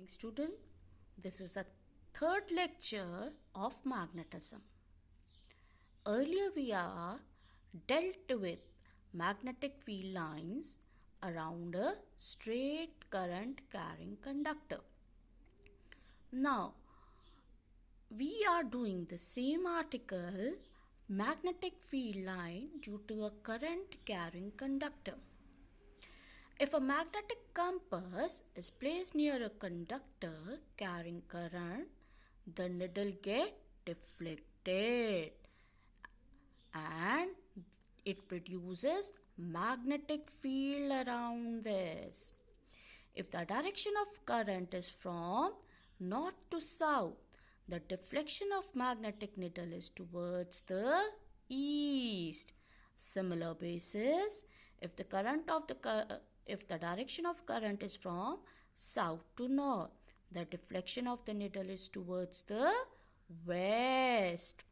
morning, student. This is the third lecture of magnetism. Earlier, we are dealt with magnetic field lines around a straight current carrying conductor. Now, we are doing the same article, magnetic field line due to a current carrying conductor. If a magnetic compass is placed near a conductor carrying current, the needle gets deflected and it produces magnetic field around this. If the direction of current is from north to south, the deflection of magnetic needle is towards the east. Similar basis, if the direction of current is from south to north, the deflection of the needle is towards the west.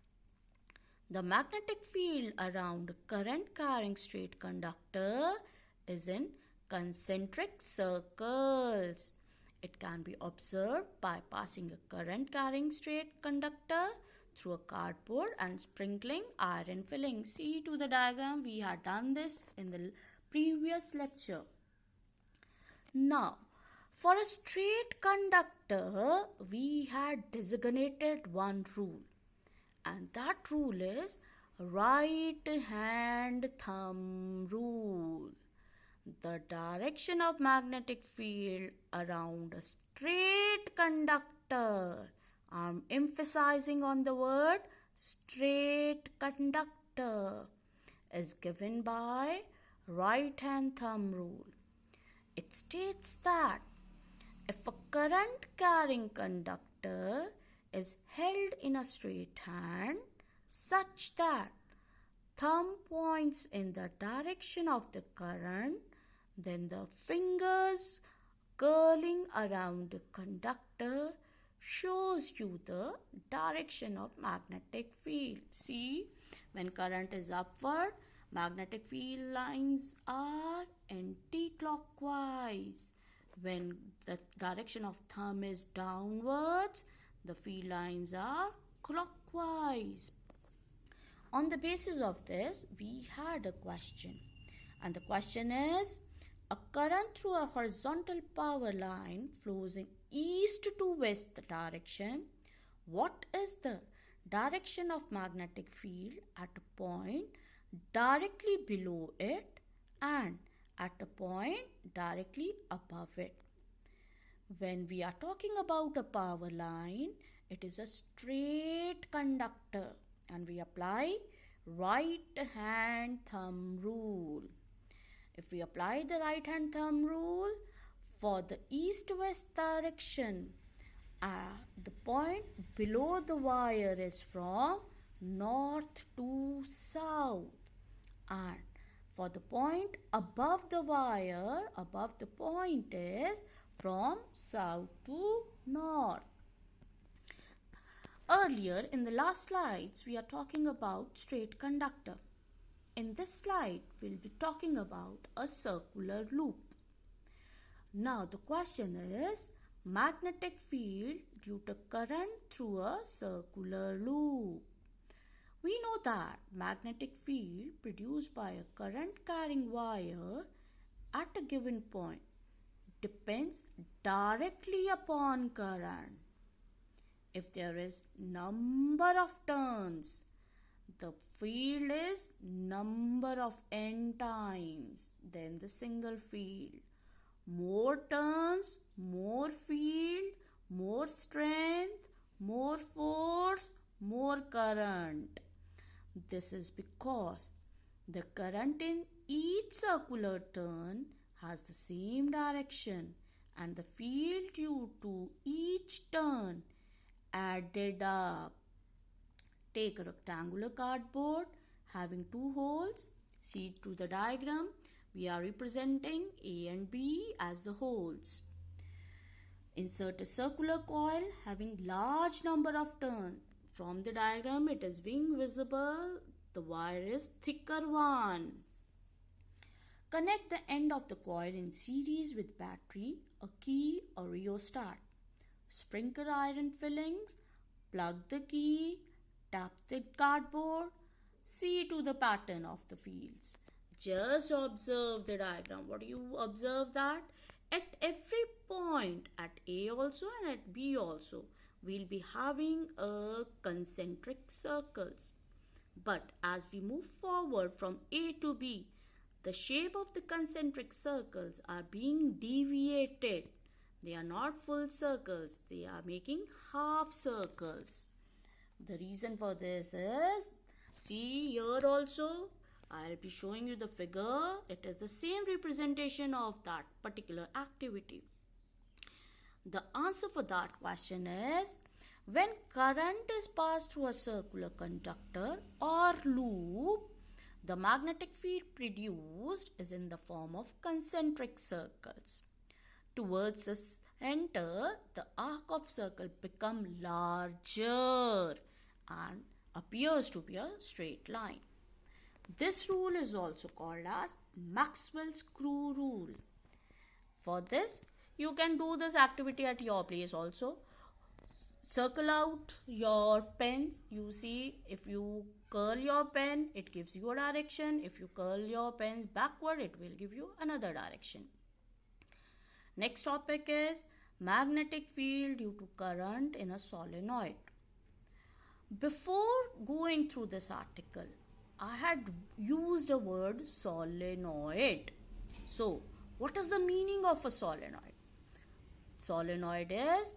The magnetic field around a current carrying straight conductor is in concentric circles. It can be observed by passing a current carrying straight conductor through a cardboard and sprinkling iron filling. See to the diagram, we had done this in the previous lecture. Now, for a straight conductor, we had designated one rule, and that rule is right hand thumb rule. The direction of magnetic field around a straight conductor, I'm emphasizing on the word straight conductor, is given by right hand thumb rule. It states that if a current carrying conductor is held in a straight hand such that thumb points in the direction of the current, then the fingers curling around the conductor shows you the direction of magnetic field. See, when current is upward, magnetic field lines are anti-clockwise. When the direction of thumb is downwards, the field lines are clockwise. On the basis of this, we had a question. And the question is, a current through a horizontal power line flows in east to west direction. What is the direction of magnetic field at a point directly below it and at a point directly above it? When we are talking about a power line, it is a straight conductor and we apply right hand thumb rule. If we apply the right hand thumb rule for the east-west direction, the point below the wire is from north to south, and for the point above the wire, above the point is from south to north. Earlier in the last slides, we are talking about straight conductor. In this slide, we'll be talking about a circular loop. Now the question is, magnetic field due to current through a circular loop. We know that magnetic field produced by a current carrying wire at a given point depends directly upon current. If there is number of turns, the field is number of n times than the single field. More turns, more field, more strength, more force, more current. This is because the current in each circular turn has the same direction and the field due to each turn added up. Take a rectangular cardboard having two holes. See to the diagram, we are representing A and B as the holes. Insert a circular coil having large number of turns. From the diagram, it is being visible. The wire is thicker one. Connect the end of the coil in series with battery, a key or rheostat. sprinkle iron fillings, plug the key, tap the cardboard, see to the pattern of the fields. Just observe the diagram. What do you observe that? At every point, at A also and at B also, we'll be having a concentric circles. But as we move forward from A to B, the shape of the concentric circles are being deviated. They are not full circles, they are making half circles. The reason for this is, see here also, I'll be showing you the figure. It is the same representation of that particular activity. The answer for that question is, when current is passed through a circular conductor or loop, the magnetic field produced is in the form of concentric circles. Towards the center, the arc of circle becomes larger and appears to be a straight line. This rule is also called as Maxwell's screw rule. For this, you can do this activity at your place also. Circle out your pens. You see, if you curl your pen, it gives you a direction. If you curl your pens backward, it will give you another direction. Next topic is magnetic field due to current in a solenoid. Before going through this article, I had used a word solenoid. So, what is the meaning of a solenoid? Solenoid is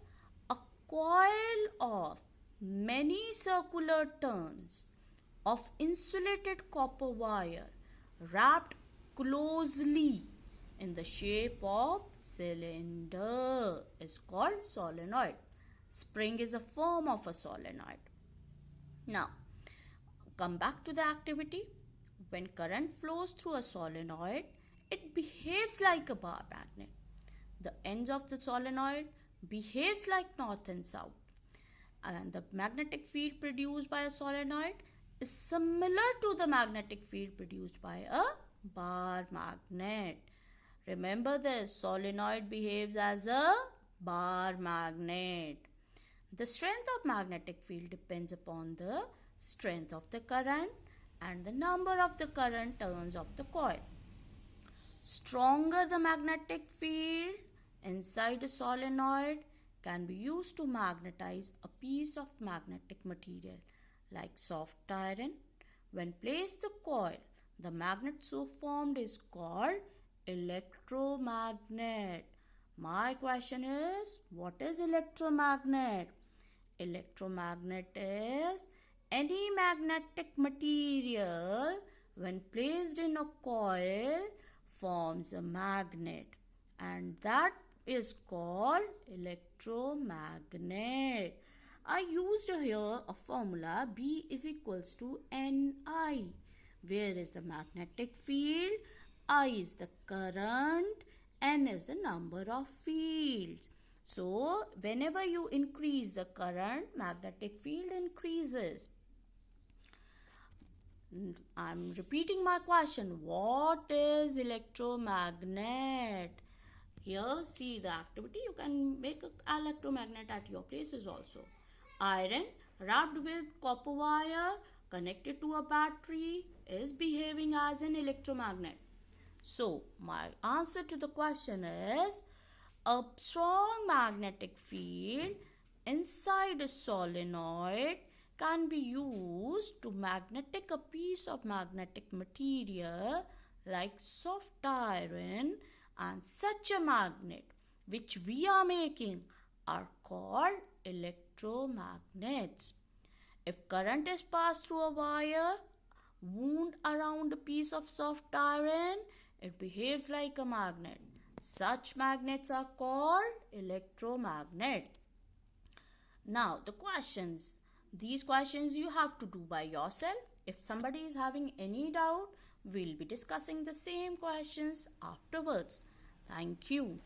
a coil of many circular turns of insulated copper wire wrapped closely in the shape of cylinder is called solenoid. Spring is a form of a solenoid. Now, come back to the activity. When current flows through a solenoid, it behaves like a bar magnet. The ends of the solenoid behaves like north and south. And the magnetic field produced by a solenoid is similar to the magnetic field produced by a bar magnet. Remember this, solenoid behaves as a bar magnet. The strength of magnetic field depends upon the strength of the current and the number of the current turns of the coil. Stronger the magnetic field inside a solenoid can be used to magnetize a piece of magnetic material like soft iron. When placed the coil, the magnet so formed is called electromagnet. My question is, what is electromagnet? Electromagnet is any magnetic material when placed in a coil forms a magnet, and that is called electromagnet. I used here a formula B is equals to Ni. Where is the magnetic field? I is the current, N is the number of fields. So, whenever you increase the current, magnetic field increases. I'm repeating my question. What is electromagnet? Here, see the activity. You can make an electromagnet at your places also. Iron wrapped with copper wire connected to a battery is behaving as an electromagnet. So, my answer to the question is, a strong magnetic field inside a solenoid can be used to magnetic a piece of magnetic material like soft iron, and such a magnet which we are making are called electromagnets. If current is passed through a wire wound around a piece of soft iron, it behaves like a magnet. Such magnets are called electromagnet. Now the questions. These questions you have to do by yourself. If somebody is having any doubt, we'll be discussing the same questions afterwards. Thank you.